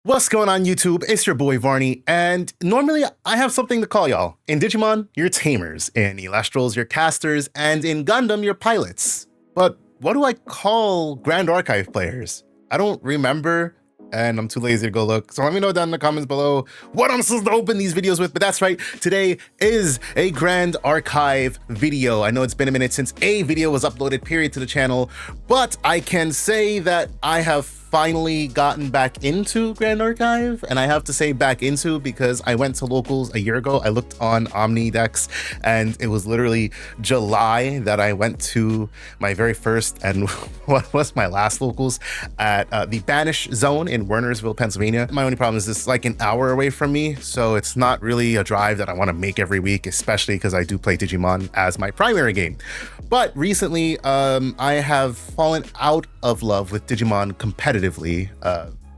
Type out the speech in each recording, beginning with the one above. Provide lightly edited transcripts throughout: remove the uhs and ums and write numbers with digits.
What's going on, YouTube? It's your boy Varney, and normally I have something to call y'all. In Digimon, you're tamers. In Elestrals, you're casters. And in Gundam, you're pilots. But what do I call Grand Archive players? I don't remember, and I'm too lazy to go look. So let me know down in the comments below what I'm supposed to open these videos with. But that's right, today is a Grand Archive video. I know it's been a minute since a video was uploaded, period, to the channel, but I can say that I have finally gotten back into Grand Archive, and I have to say back into because I went to locals a year ago. I looked on Omnidex, and it was literally July that I went to my very first and what was my last locals at the Banish Zone in Wernersville, Pennsylvania. My only problem is it's like an hour away from me, so it's not really a drive that I want to make every week, especially because I do play Digimon as my primary game. But recently, I have fallen out of love with Digimon competitively,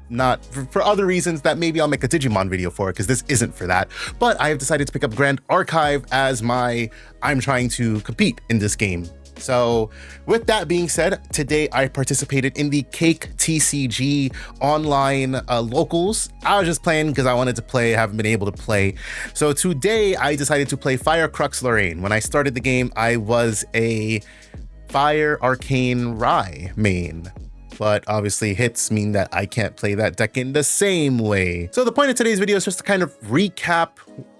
not for other reasons that maybe I'll make a Digimon video for, because this isn't for that. But I have decided to pick up Grand Archive as I'm trying to compete in this game. So with that being said, today I participated in the CakeTCG online locals. I was just playing because I wanted to play, haven't been able to play. So today I decided to play Fire Crux Lorraine. When I started the game, I was a Fire Arcane Rai main, but obviously hits mean that I can't play that deck in the same way. So the point of today's video is just to kind of recap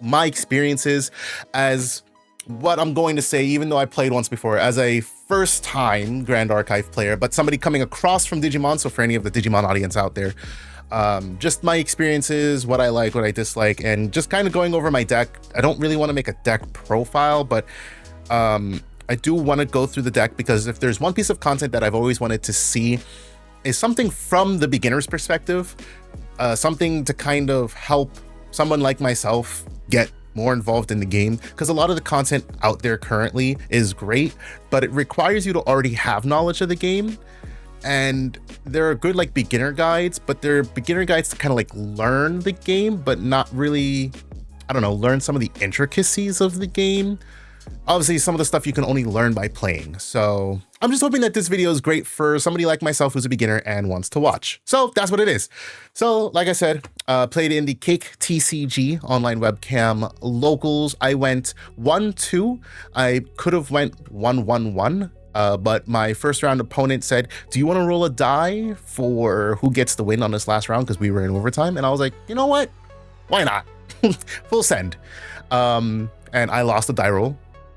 my experiences as what I'm going to say, even though I played once before, as a first time Grand Archive player, but somebody coming across from Digimon. So for any of the Digimon audience out there, just my experiences, what I like, what I dislike, and just kind of going over my deck. I don't really want to make a deck profile, but I do want to go through the deck, because if there's one piece of content that I've always wanted to see is something from the beginner's perspective, something to kind of help someone like myself get more involved in the game, because a lot of the content out there currently is great, but it requires you to already have knowledge of the game. And there are good like beginner guides, but they're beginner guides to kind of like learn the game, but not really, I don't know, learn some of the intricacies of the game. Obviously, some of the stuff you can only learn by playing. So I'm just hoping that this video is great for somebody like myself who's a beginner and wants to watch. So that's what it is. So like I said, played in the CakeTCG online webcam locals. I went 1-2. I could have went 1-1-1. But my first round opponent said, do you want to roll a die for who gets the win on this last round? Because we were in overtime. And I was like, you know what? Why not? Full send. And I lost the die roll.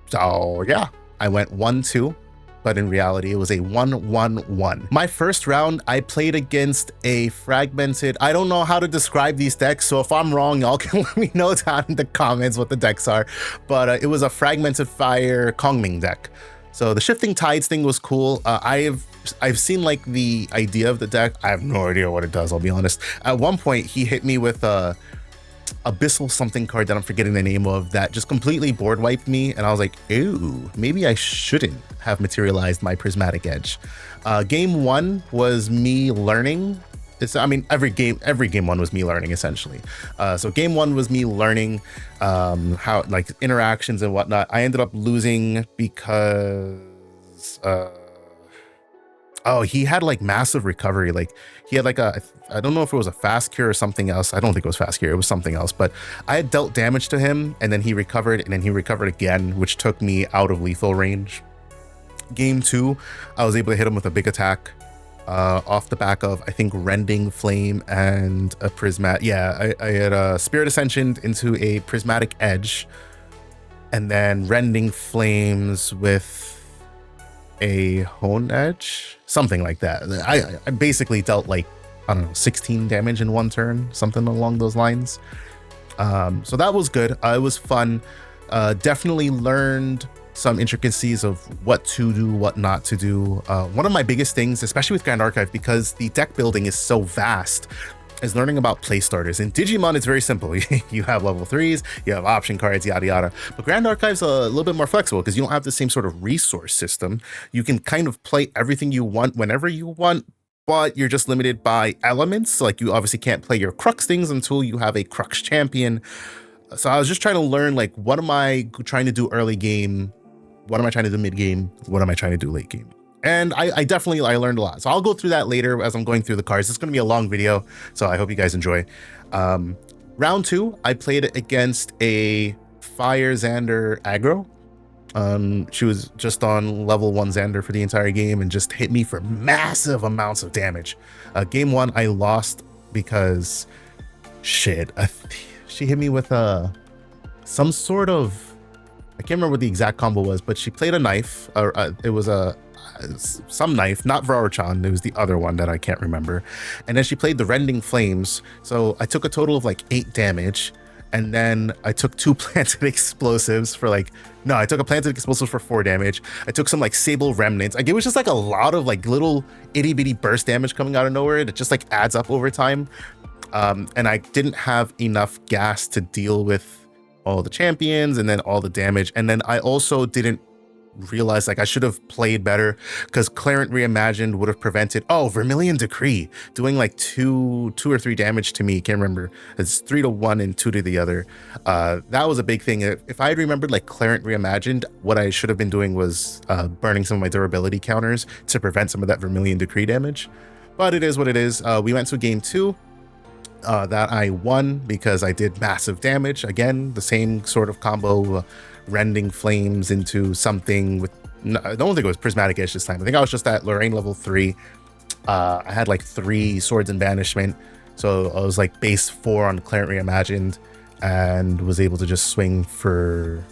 So yeah, I went 1-2, but in reality, it was a 1-1-1. My first round, I played against a fragmented, I don't know how to describe these decks, so if I'm wrong, y'all can let me know down in the comments what the decks are, but it was a fragmented fire Kongming deck. So the shifting tides thing was cool. I've seen like the idea of the deck. I have no idea what it does, I'll be honest. At one point, he hit me with a abyssal something card that I'm forgetting the name of that just completely board wiped me, and I was like, ew, maybe I shouldn't have materialized my prismatic edge. Game one was me learning. I mean, every game one was me learning essentially. So game one was me learning how like interactions and whatnot. I ended up losing because oh, he had like massive recovery. Like he had like I don't know if it was a fast cure or something else. I don't think it was fast cure. It was something else, but I had dealt damage to him, and then he recovered, and then he recovered again, which took me out of lethal range. Game two, I was able to hit him with a big attack off the back of, I think, Rending Flame and a Prismatic. Yeah, I had Spirit Ascension into a Prismatic Edge, and then Rending Flames with a Hone Edge, something like that. I basically dealt like, I don't know, 16 damage in one turn, something along those lines. So that was good. It was fun. Definitely learned some intricacies of what to do, what not to do. One of my biggest things, especially with Grand Archive, because the deck building is so vast, is learning about play starters. In Digimon, it's very simple. You have level 3s, you have option cards, yada yada. But Grand Archive's a little bit more flexible because you don't have the same sort of resource system. You can kind of play everything you want whenever you want, but you're just limited by elements. Like you obviously can't play your Crux things until you have a Crux champion. So I was just trying to learn, like, what am I trying to do early game? What am I trying to do mid game? What am I trying to do late game? And I definitely learned a lot. So I'll go through that later as I'm going through the cards. It's going to be a long video, so I hope you guys enjoy. Round 2, I played against a Fire Xander aggro. She was just on level 1 Xander for the entire game and just hit me for massive amounts of damage. Game 1, I lost because shit. She hit me with some sort of, I can't remember what the exact combo was, but she played a knife. It was some knife, not Varochan. It was the other one that I can't remember. And then she played the Rending Flames. So I took a total of like 8 damage. And then I took 2 planted explosives for like, no, I took a planted explosive for 4 damage. I took some like Sable Remnants. Like it was just like a lot of like little itty bitty burst damage coming out of nowhere. That just like adds up over time. And I didn't have enough gas to deal with all the champions and then all the damage. And then I also didn't realize like I should have played better, because Clarent Reimagined would have prevented Vermilion Decree doing like 2 or 3 damage to me. Can't remember. It's 3 to 1 and 2 to the other. That was a big thing. If I had remembered like Clarent Reimagined, what I should have been doing was burning some of my durability counters to prevent some of that Vermilion Decree damage. But it is what it is. We went to game 2 that I won because I did massive damage. Again, the same sort of combo, Rending Flames into something with, I don't think it was Prismatic Edge this time. I think I was just at Lorraine level 3. I had like 3 swords and banishment, so I was like base 4 on Clarent Reimagined and was able to just swing for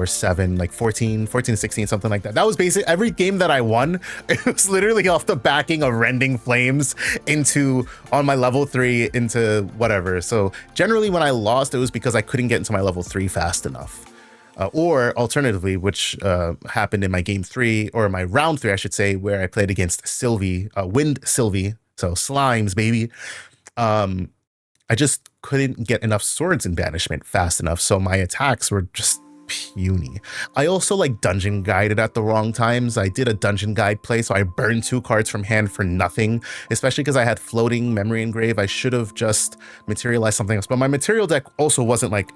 7, like 14 to 16, something like that. That was basically every game that I won. It was literally off the backing of Rending Flames into on my level 3 into whatever. So generally when I lost, it was because I couldn't get into my level 3 fast enough. Or alternatively, which happened in my game 3, or my round 3, I should say, where I played against Sylvie, Wind Sylvie, so slimes, baby. I just couldn't get enough swords in banishment fast enough, so my attacks were just puny. I also like dungeon guided at the wrong times. I did a dungeon guide play, so I burned 2 cards from hand for nothing, especially because I had floating Memory Engrave. I should have just materialized something else, but my material deck also wasn't like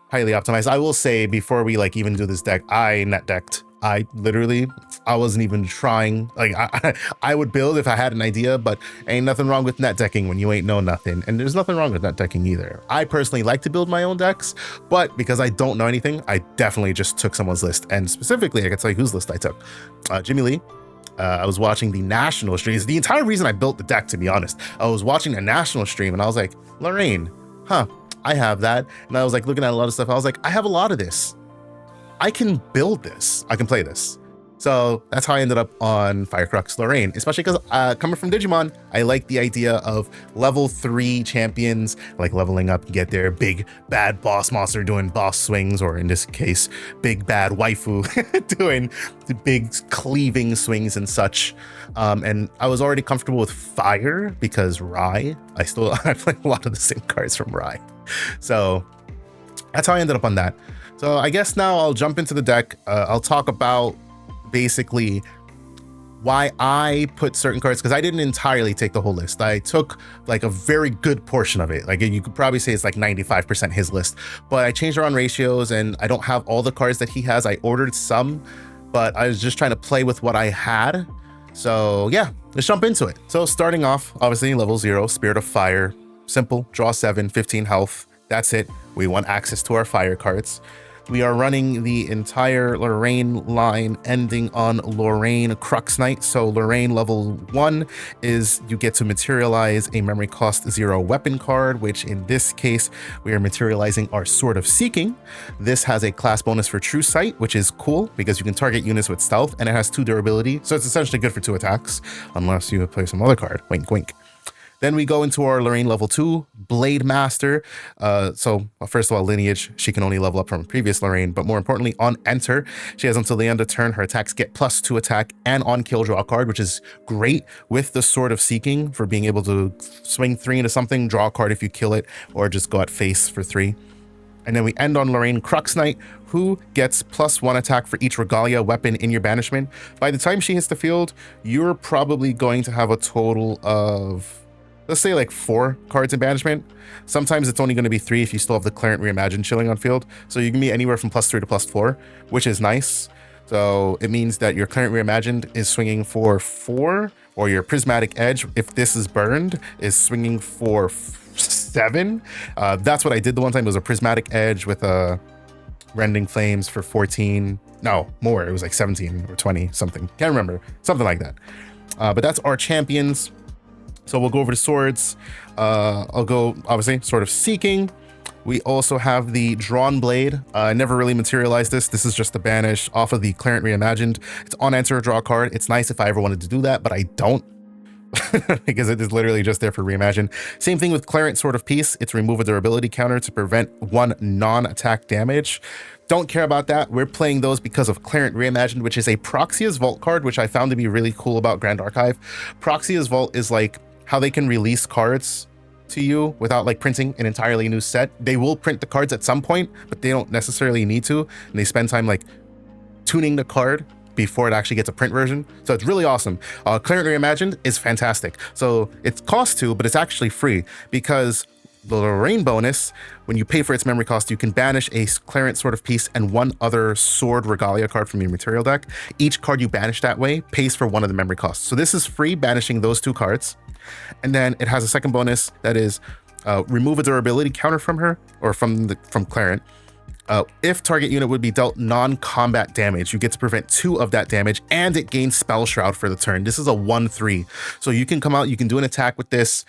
highly optimized. I will say, before we like even do this deck, I net decked. I wasn't even trying. Like I would build if I had an idea, but ain't nothing wrong with net decking when you ain't know nothing. And there's nothing wrong with net decking either. I personally like to build my own decks, but because I don't know anything, I definitely just took someone's list. And specifically, I can tell you whose list I took. Jimmy Lee. I was watching the national streams. The entire reason I built the deck, to be honest, I was watching a national stream and I was like, Lorraine, I have that. And I was like looking at a lot of stuff. I was like, I have a lot of this. I can build this. I can play this. So that's how I ended up on Fire Crux Lorraine, especially because coming from Digimon, I like the idea of level 3 champions, like leveling up, get their big bad boss monster doing boss swings, or in this case, big bad waifu doing the big cleaving swings and such. And I was already comfortable with fire because Rai, I play a lot of the same cards from Rai. So that's how I ended up on that. So I guess now I'll jump into the deck. I'll talk about basically why I put certain cards, because I didn't entirely take the whole list. I took like a very good portion of it. Like you could probably say it's like 95% his list, but I changed around ratios and I don't have all the cards that he has. I ordered some, but I was just trying to play with what I had. So yeah, let's jump into it. So starting off, obviously level 0, Spirit of Fire, simple, draw 7, 15 health. That's it. We want access to our fire cards. We are running the entire Lorraine line ending on Lorraine Crux Knight. So Lorraine level 1 is you get to materialize a memory cost 0 weapon card, which in this case, we are materializing our Sword of Seeking. This has a class bonus for True Sight, which is cool because you can target units with stealth, and it has 2 durability. So it's essentially good for 2 attacks, unless you play some other card, wink, wink. Then we go into our Lorraine level 2, Blade Master. So first of all, lineage, she can only level up from previous Lorraine, but more importantly, on enter, she has until the end of turn, her attacks get +2 attack and on kill draw a card, which is great with the Sword of Seeking for being able to swing 3 into something, draw a card if you kill it, or just go at face for 3. And then we end on Lorraine Crux Knight, who gets +1 attack for each Regalia weapon in your banishment. By the time she hits the field, you're probably going to have a total of, let's say like 4 cards in banishment. Sometimes it's only going to be 3 if you still have the Clarent Reimagined chilling on field. So you can be anywhere from +3 to +4, which is nice. So it means that your Clarent Reimagined is swinging for 4, or your Prismatic Edge, if this is burned, is swinging for 7. That's what I did the one time. It was a Prismatic Edge with a Rending Flames for 14. No, more. It was like 17 or 20 something. Can't remember. Something like that. But that's our champions. So we'll go over to swords. I'll go, obviously, Sword of Seeking. We also have the Drawn Blade. I never really materialized this. This is just the banish off of the Clarent Reimagined. It's on enter, draw a card. It's nice if I ever wanted to do that, but I don't. Because it is literally just there for Reimagine. Same thing with Clarent Sword of Peace. It's remove a durability counter to prevent 1 non-attack damage. Don't care about that. We're playing those because of Clarent Reimagined, which is a Proxia's Vault card, which I found to be really cool about Grand Archive. Proxia's Vault is like how they can release cards to you without like printing an entirely new set. They will print the cards at some point, but they don't necessarily need to. And they spend time like tuning the card before it actually gets a print version. So it's really awesome. Clarent Reimagined is fantastic. So it costs 2, but it's actually free because the Lorraine bonus, when you pay for its memory cost, you can banish a Clarent Sword of Peace and 1 other Sword Regalia card from your material deck. Each card you banish that way pays for 1 of the memory costs. So this is free, banishing those 2 cards. And then it has a second bonus that is remove a durability counter from her, or from Clarent. If target unit would be dealt non-combat damage, you get to prevent 2 of that damage, and it gains Spell Shroud for the turn. This is a 1/3. So you can come out, you can do an attack with this.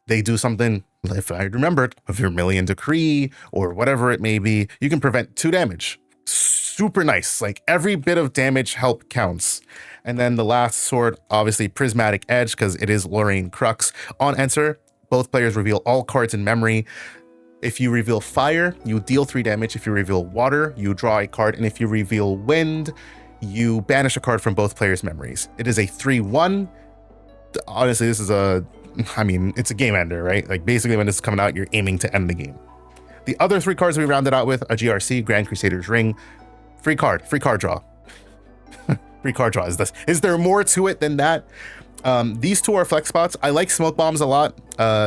They do something, if I remembered, a Vermilion Decree or whatever it may be, you can prevent 2 damage. Super nice. Like every bit of damage help counts. And then the last sword, obviously Prismatic Edge, because it is Lorraine Crux. On enter, both players reveal all cards in memory. If you reveal fire, you deal 3 damage. If you reveal water, you draw a card. And if you reveal wind, you banish a card from both players' memories. It is a 3/1. Honestly, this is it's a game ender, right? Like basically when this is coming out, you're aiming to end the game. The other 3 cards we rounded out with, a GRC, Grand Crusader's Ring. Free card draw. Free card draw. Is there more to it than that? These 2 are flex spots. I like Smoke Bombs a lot.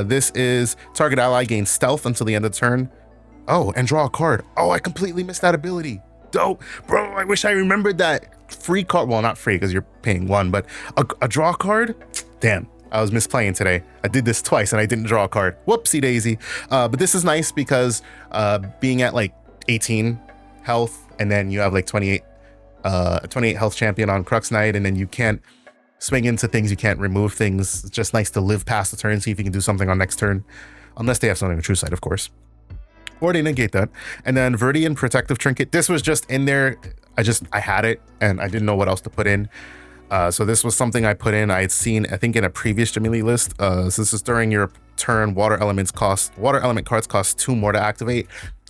This is target ally gains stealth until the end of the turn. Oh, and draw a card. Oh, I completely missed that ability. Dope. Bro, I wish I remembered that. Free card. Well, not free because you're paying 1, but a draw card? Damn, I was misplaying today. I did this twice and I didn't draw a card. Whoopsie daisy. But this is nice because being at like 18 health, and then you have like 28 health champion on Crux Knight, and then you can't swing into things, you can't remove things. It's just nice to live past the turn, see if you can do something on next turn. Unless they have something in True Sight, of course. Or they negate that. And then Verdian Protective Trinket. This was just in there. I had it and I didn't know what else to put in. So this was something I put in. I had seen, I think, in a previous Jamili list. So this is during your turn, water element cards cost 2 more to activate.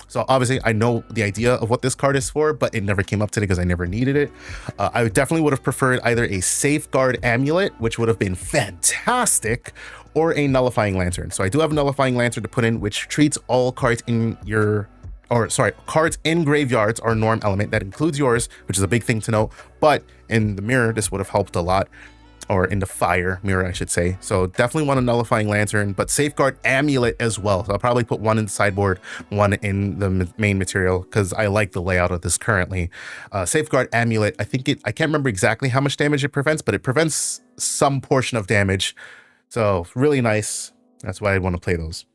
So obviously I know the idea of what this card is for, but it never came up today because I never needed it. I definitely would have preferred either a Safeguard Amulet, which would have been fantastic, or a Nullifying Lantern. So I do have a Nullifying Lantern to put in, which treats all cards in cards in graveyards are norm element. That includes yours, which is a big thing to know. But in the mirror, this would have helped a lot. Or in the fire mirror, I should say. So definitely want a Nullifying Lantern, but Safeguard Amulet as well. So I'll probably put 1 in the sideboard, 1 in the main material, because I like the layout of this currently. Safeguard Amulet, I can't remember exactly how much damage it prevents, but it prevents some portion of damage. So really nice. That's why I want to play those.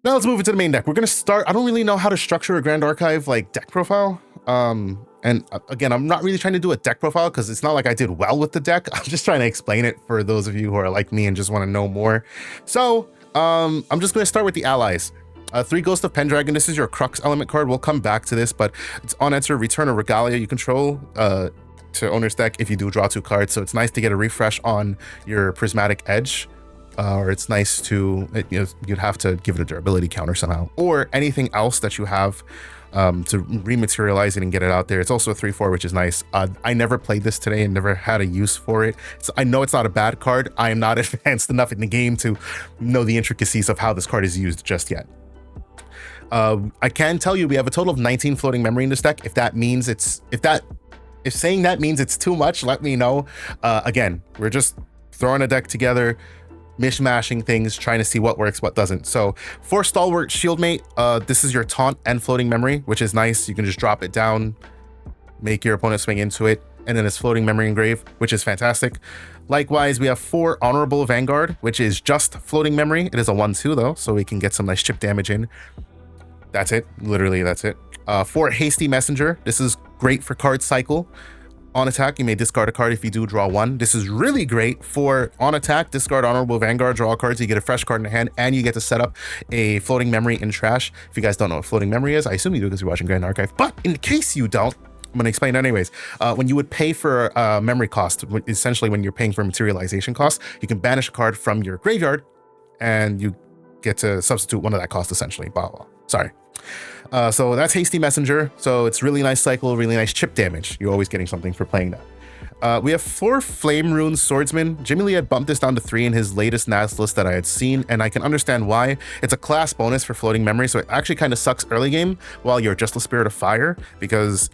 Now let's move into the main deck. We're going to start, I don't really know how to structure a Grand Archive like deck profile. And again, I'm not really trying to do a deck profile because it's not like I did well with the deck. I'm just trying to explain it for those of you who are like me and just want to know more. So I'm just going to start with the allies. 3 Ghost of Pendragon. This is your Crux element card. We'll come back to this, but it's on enter, return a Regalia you control to owner's deck if you do draw 2 cards. So it's nice to get a refresh on your Prismatic Edge. Or it's nice to, you'd have to give it a durability counter somehow, or anything else that you have to rematerialize it and get it out there. It's also a 3/4, which is nice. I never played this today and never had a use for it. So I know it's not a bad card. I am not advanced enough in the game to know the intricacies of how this card is used just yet. I can tell you we have a total of 19 floating memory in this deck. If saying that means it's too much, let me know. Again, we're just throwing a deck together, mishmashing things, trying to see what works, what doesn't. So for Stalwart Shieldmate, this is your taunt and floating memory, which is nice. You can just drop it down, make your opponent swing into it, and then it's floating memory engrave, which is fantastic. Likewise, we have 4 Honorable Vanguard, which is just floating memory. It is a 1/2 though, so we can get some nice chip damage in. That's it, literally that's it. 4 Hasty Messenger. This is great for card cycle. On attack, you may discard a card if you do draw 1. This is really great for on attack, discard Honorable Vanguard, draw cards, you get a fresh card in the hand, and you get to set up a floating memory in trash. If you guys don't know what floating memory is, I assume you do because you're watching Grand Archive, but in case you don't, I'm going to explain anyways. When you would pay for memory cost, essentially when you're paying for materialization cost, you can banish a card from your graveyard and you get to substitute one of that cost essentially. Blah, blah. Sorry. So that's Hasty Messenger. So it's really nice cycle, really nice chip damage. You're always getting something for playing that. We have 4 Flame Rune Swordsman. Jimmy Lee had bumped this down to 3 in his latest NAS list that I had seen, and I can understand why. It's a class bonus for floating memory, so it actually kind of sucks early game while you're just a Spirit of Fire, because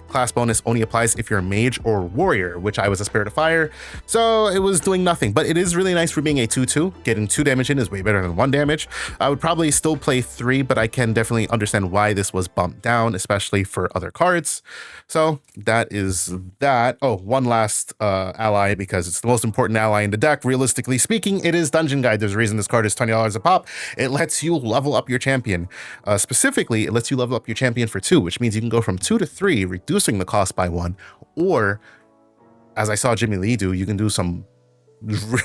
class bonus only applies if you're a mage or warrior, which I was a Spirit of Fire, so it was doing nothing. But it is really nice for being a 2/2. Getting 2 damage in is way better than 1 damage. I would probably still play 3, but I can definitely understand why this was bumped down, especially for other cards. So that is that. Oh, one last ally, because it's the most important ally in the deck. Realistically speaking, it is Dungeon Guide. There's a reason this card is $20 a pop. It lets you level up your champion. Specifically, it lets you level up your champion for 2, which means you can go from 2 to 3, reducing the cost by 1, or as I saw Jimmy Lee do, you can do some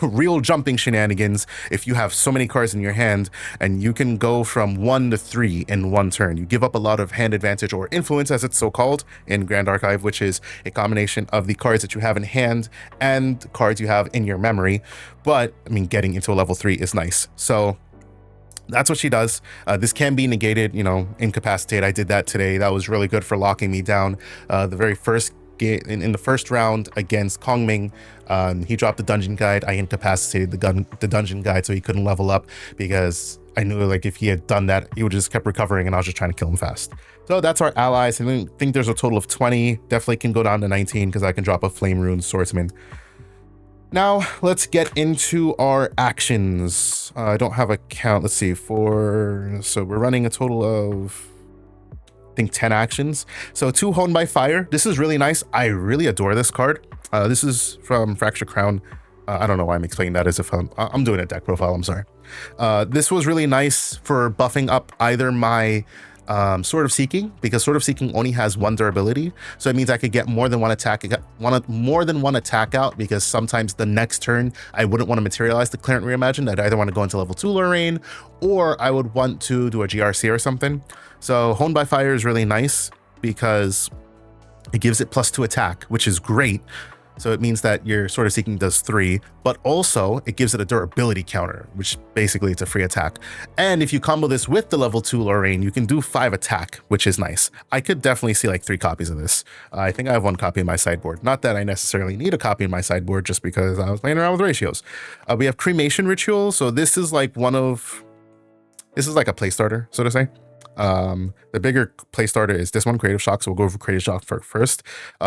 real jumping shenanigans if you have so many cards in your hand, and you can go from 1 to 3 in 1 turn. You give up a lot of hand advantage, or influence as it's so called in Grand Archive, which is a combination of the cards that you have in hand and cards you have in your memory. But I mean, getting into a level 3 is nice. So that's what she does. This can be negated, you know, incapacitate. I did that today. That was really good for locking me down. The very first game in the first round against Kongming, he dropped the Dungeon Guide. I incapacitated the Dungeon Guide so he couldn't level up, because I knew like if he had done that, he would just kept recovering and I was just trying to kill him fast. So that's our allies. I think there's a total of 20. Definitely can go down to 19 because I can drop a Flame Rune Swordsman. Now, let's get into our actions. I don't have a count. Let's see, so we're running a total of, I think, 10 actions. So 2 Honed by Fire. This is really nice. I really adore this card. This is from Fracture Crown. I don't know why I'm explaining that as if I'm doing a deck profile, I'm sorry. This was really nice for buffing up either my Sword of Seeking, because Sword of Seeking only has 1 durability, so it means I could get more than one attack out, because sometimes the next turn I wouldn't want to materialize the Clarent Reimagined. I'd either want to go into level 2 Lorraine, or I would want to do a GRC or something. So Honed by Fire is really nice because it gives it +2 attack, which is great. So it means that your Sword of Seeking does 3, but also it gives it a durability counter, which basically it's a free attack. And if you combo this with the level 2 Lorraine, you can do 5 attack, which is nice. I could definitely see like 3 copies of this. I think I have 1 copy in my sideboard. Not that I necessarily need a copy in my sideboard, just because I was playing around with ratios. We have Cremation Ritual. So this is like this is like a play starter, so to say. The bigger play starter is this one, Creative Shock. So we'll go over Creative Shock first,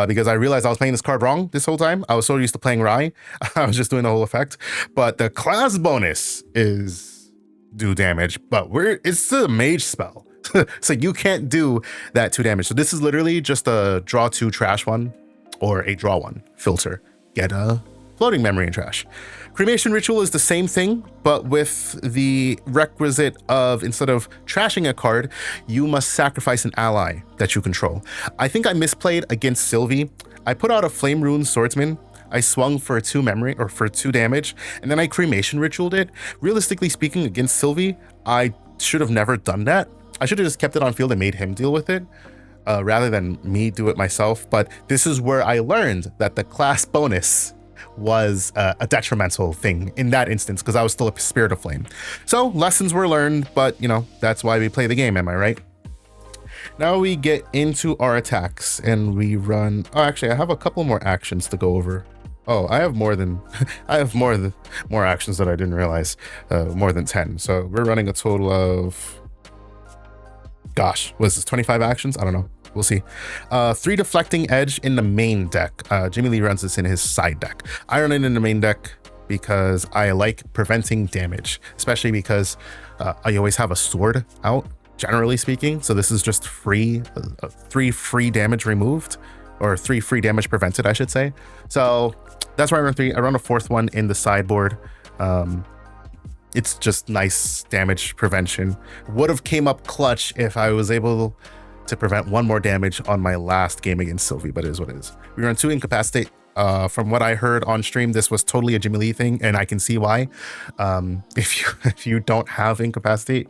because I realized I was playing this card wrong this whole time. I was so used to playing Rai. I was just doing the whole effect, but the class bonus is do damage, but it's a mage spell. So you can't do that 2 damage. So this is literally just a draw 2 trash 1 or a draw 1 filter. Get a floating memory in trash. Cremation Ritual is the same thing, but with the requisite of, instead of trashing a card, you must sacrifice an ally that you control. I think I misplayed against Sylvie. I put out a Flame Rune Swordsman. I swung for 2 memory, or for 2 damage, and then I Cremation Ritualed it. Realistically speaking, against Sylvie, I should have never done that. I should have just kept it on field and made him deal with it, rather than me do it myself. But this is where I learned that the class bonus was a detrimental thing in that instance, because I was still a Spirit of Flame. So lessons were learned, but you know, that's why we play the game, am I right? Now we get into our attacks and we run. Oh, actually, I have a couple more actions to go over. Oh, I have more actions that I didn't realize, more than 10. So we're running a total of, gosh, what is this, 25 actions? I don't know. We'll see. 3 Deflecting Edge in the main deck. Jimmy Lee runs this in his side deck. I run it in the main deck because I like preventing damage, especially because I always have a sword out, generally speaking. So this is just free, 3 free damage removed or 3 free damage prevented, I should say. So that's why I run 3. I run a 4th one in the sideboard. It's just nice damage prevention. Would have came up clutch if I was able to prevent 1 more damage on my last game against Sylvie, but it is what it is. We run 2 Incapacitate. From what I heard on stream, this was totally a Jimmy Lee thing, and I can see why. If you don't have Incapacitate,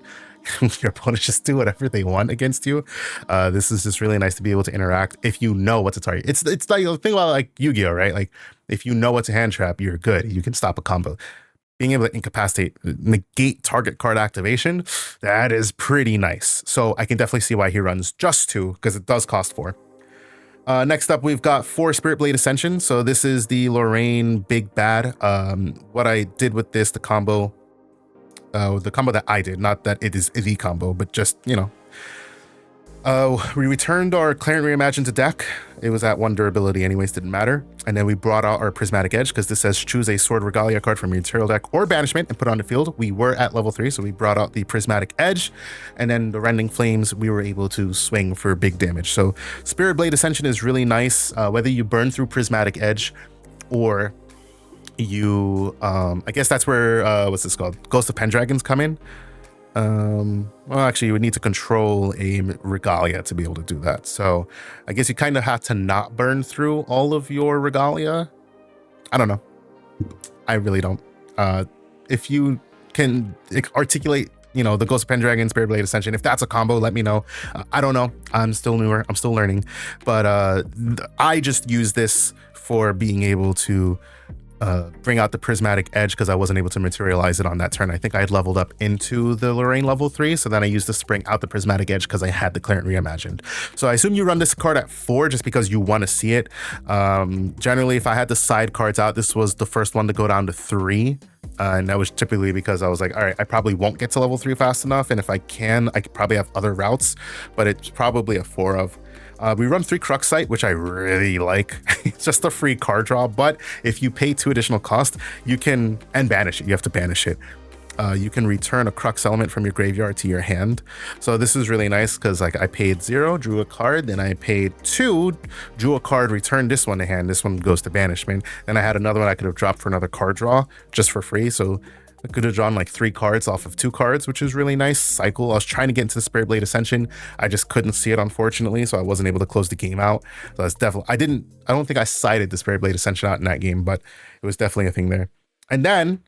your opponents just do whatever they want against you. This is just really nice to be able to interact if you know what to target. It's like the thing about like Yu-Gi-Oh, right? Like if you know what to hand trap, you're good. You can stop a combo. Being able to incapacitate, negate target card activation, that is pretty nice. So I can definitely see why he runs just 2, because it does cost 4. Next up, we've got 4 Spirit Blade Ascension. So this is the Lorraine Big Bad. What I did with this, the combo that I did, not that it is the combo, but just, you know, we returned our Clarent Reimagined to deck. It was at 1 durability anyways, didn't matter. And then we brought out our Prismatic Edge, because this says choose a Sword Regalia card from your material deck or banishment and put it on the field. We were at level 3, so we brought out the Prismatic Edge, and then the Rending Flames, we were able to swing for big damage. So Spirit Blade Ascension is really nice, whether you burn through Prismatic Edge or you, I guess that's where, what's this called? Ghost of Pendragons come in. Well, actually, you would need to control a Regalia to be able to do that. So I guess you kind of have to not burn through all of your Regalia. I don't know. I really don't. If you can articulate, you know, the Ghost of Pendragon, Spirit Blade Ascension, if that's a combo, let me know. I don't know. I'm still newer. I'm still learning. But I just use this for being able to bring out the Prismatic Edge, because I wasn't able to materialize it on that turn. I think I had leveled up into the Lorraine level 3, so then I used this to bring out the Prismatic Edge because I had the Clarent Reimagined. So I assume you run this card at 4 just because you want to see it. Generally, if I had the side cards out, this was the first one to go down to 3. And that was typically because I was like, all right, I probably won't get to level 3 fast enough, and if I can, I could probably have other routes, but it's probably a 4 of. We run 3 Crux Sight, which I really like. It's just a free card draw, but if you pay 2 additional cost, you can, and banish it, you have to banish it. You can return a Crux element from your graveyard to your hand. So this is really nice because like I paid 0, drew a card, then I paid 2, drew a card, returned this one to hand. This one goes to banishment. Then I had another one I could have dropped for another card draw just for free. So I could have drawn like 3 cards off of 2 cards, which is really nice. Cycle. I was trying to get into the Spirit Blade Ascension. I just couldn't see it, unfortunately, so I wasn't able to close the game out. So that's definitely, I don't think I sided the Spirit Blade Ascension out in that game, but it was definitely a thing there. And then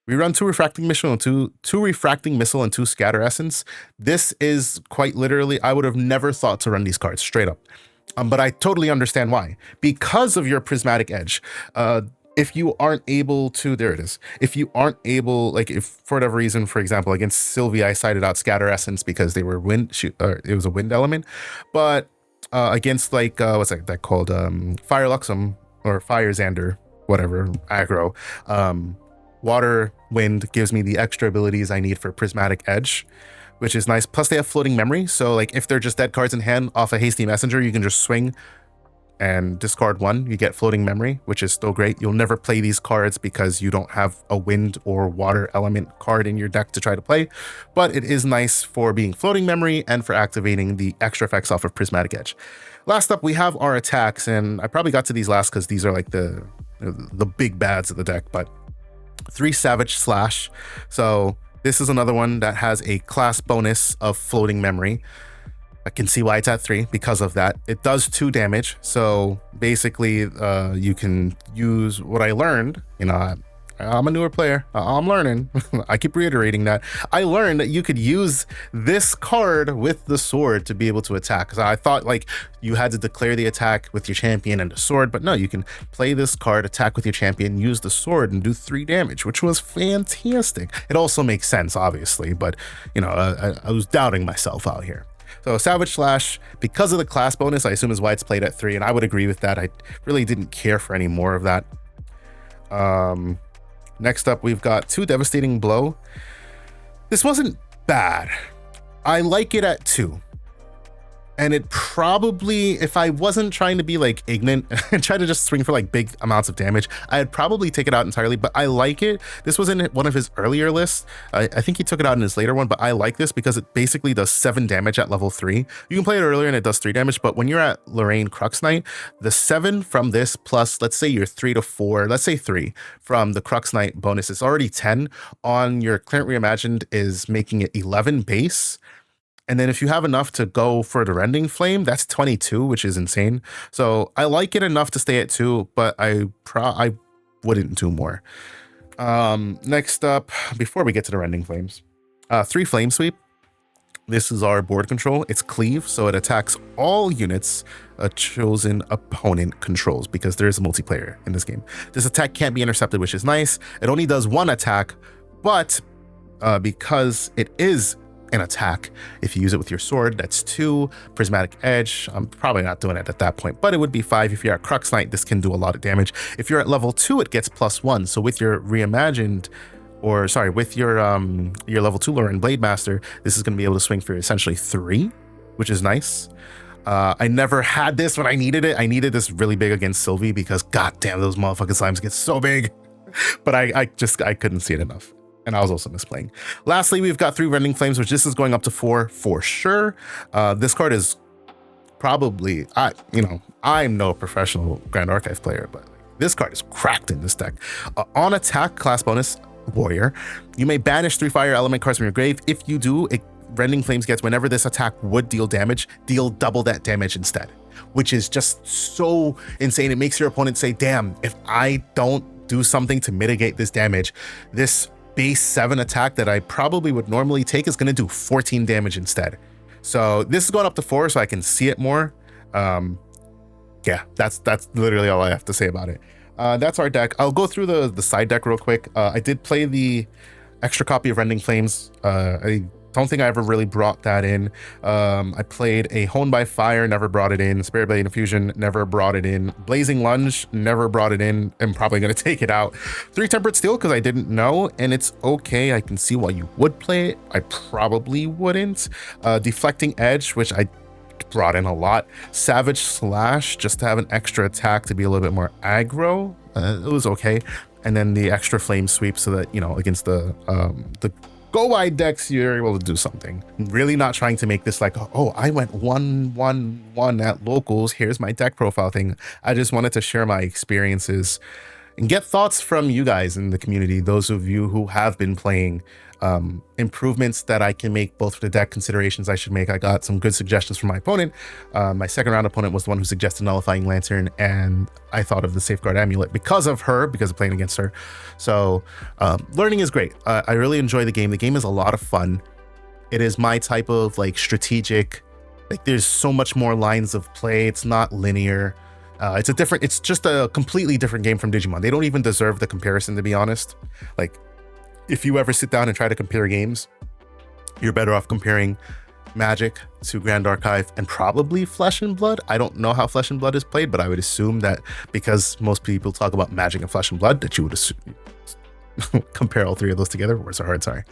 we run 2 Refracting Missile and 2 Refracting Missile and 2 Scatter Essence. This is quite literally, I would have never thought to run these cards straight up. But I totally understand why. Because of your Prismatic Edge. If you aren't able to, there it is. If you aren't able, like if for whatever reason, for example, against Sylvie, I sided out Scatter Essence because they were it was a wind element. But against like, what's that called? Fire Luxum or Fire Xander, whatever, aggro. Water Wind gives me the extra abilities I need for Prismatic Edge, which is nice. Plus they have Floating Memory. So like if they're just dead cards in hand off a Hasty Messenger, you can just swing and discard 1, you get Floating Memory, which is still great. You'll never play these cards because you don't have a wind or water element card in your deck to try to play, but it is nice for being Floating Memory and for activating the extra effects off of Prismatic Edge. Last up, we have our attacks, and I probably got to these last because these are like the big bads of the deck, but 3 Savage Slash. So this is another one that has a class bonus of Floating Memory. I can see why it's at 3 because of that. It does 2 damage. So basically, you can use what I learned. You know, I'm a newer player. I'm learning. I keep reiterating that. I learned that you could use this card with the sword to be able to attack. Because I thought like you had to declare the attack with your champion and the sword, but no, you can play this card, attack with your champion, use the sword, and do 3 damage, which was fantastic. It also makes sense, obviously, but you know, I was doubting myself out here. So Savage Slash, because of the class bonus, I assume is why it's played at 3, and I would agree with that. I really didn't care for any more of that. Next up, we've got 2 Devastating Blow. This wasn't bad. I like it at 2. And it probably, if I wasn't trying to be like ignorant and try to just swing for like big amounts of damage, I'd probably take it out entirely, but I like it. This was in one of his earlier lists. I think he took it out in his later one, but I like this because it basically does 7 damage at level 3. You can play it earlier and it does 3 damage, but when you're at Lorraine Crux Knight, the 7 from this plus, let's say you're 3 to 4, let's say 3 from the Crux Knight bonus is already 10 on your Clarent Reimagined is making it 11 base. And then if you have enough to go for the Rending Flame, that's 22, which is insane. So I like it enough to stay at 2, but I wouldn't do more. Next up, before we get to the Rending Flames, 3 Flame Sweep. This is our board control. It's cleave, so it attacks all units a chosen opponent controls because there is a multiplayer in this game. This attack can't be intercepted, which is nice. It only does 1 attack, but because it is an attack, if you use it with your sword, that's 2. Prismatic Edge, I'm probably not doing it at that point, but it would be 5. If you're at Crux Knight, this can do a lot of damage. If you're at level 2, it gets +1. So with your reimagined, or sorry, with your level 2 Lorraine Blade Master, this is going to be able to swing for essentially 3, which is nice. I never had this when I needed it. I needed this really big against Sylvie because goddamn, those motherfucking slimes get so big. But I couldn't see it enough. And I was also misplaying. Lastly, we've got 3 Rending Flames, which this is going up to 4 for sure. This card is probably, I'm no professional Grand Archive player, but this card is cracked in this deck. On attack, class bonus, Warrior, you may banish 3 fire element cards from your grave. If you do, Rending Flames gets whenever this attack would deal damage, deal double that damage instead, which is just so insane. It makes your opponent say, damn, if I don't do something to mitigate this damage, this base 7 attack that I probably would normally take is going to do 14 damage instead. So this is going up to 4 so I can see it more. Yeah, that's literally all I have to say about it. That's our deck. I'll go through the side deck real quick. I did play the extra copy of Rending Flames. I don't think I ever really brought that in. I played a Honed by Fire, never brought it in. Spirit Blade Infusion, never brought it in. Blazing Lunge, never brought it in. I'm probably going to take it out. 3 Temperate Steel, because I didn't know, and it's okay. I can see why you would play it. I probably wouldn't. Deflecting Edge, which I brought in a lot. Savage Slash, just to have an extra attack to be a little bit more aggro. It was okay. And then the extra Flame Sweep so that, against the go wide decks, you're able to do something. I'm really not trying to make this like, oh, I went 1-1-1 at locals, here's my deck profile thing. I just wanted to share my experiences and get thoughts from you guys in the community, those of you who have been playing, improvements that I can make, both for the deck, considerations I should make. I got some good suggestions from my opponent. My second round opponent was the one who suggested Nullifying Lantern, and I thought of the Safeguard Amulet because of playing against her. So learning is great. I really enjoy the game. The game is a lot of fun. It is my type of like strategic, like there's so much more lines of play. It's not linear. It's just a completely different game from Digimon. They don't even deserve the comparison, to be honest. Like, if you ever sit down and try to compare games, you're better off comparing Magic to Grand Archive and probably Flesh and Blood. I don't know how Flesh and Blood is played, but I would assume that because most people talk about Magic and Flesh and Blood, that you would assume, compare all 3 of those together. Words are hard, sorry.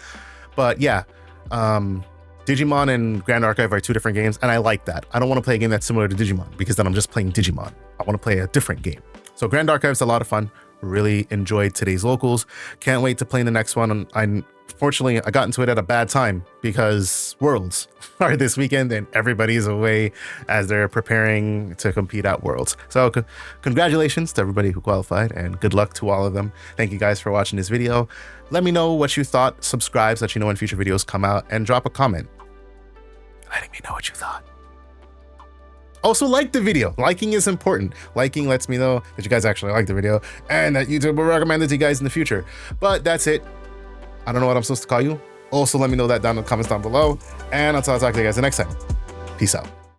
But yeah, Digimon and Grand Archive are 2 different games, and I like that. I don't want to play a game that's similar to Digimon because then I'm just playing Digimon. I want to play a different game. So Grand Archive is a lot of fun. Really enjoyed today's locals. Can't wait to play in the next one. Unfortunately, I got into it at a bad time because Worlds are this weekend and everybody's away as they're preparing to compete at Worlds. So congratulations to everybody who qualified and good luck to all of them. Thank you guys for watching this video. Let me know what you thought. Subscribe so that you know when future videos come out, and drop a comment letting me know what you thought. Also, like the video. Liking is important. Liking lets me know that you guys actually like the video and that YouTube will recommend it to you guys in the future. But that's it. I don't know what I'm supposed to call you. Also, let me know that down in the comments down below. And until I talk to you guys the next time, peace out.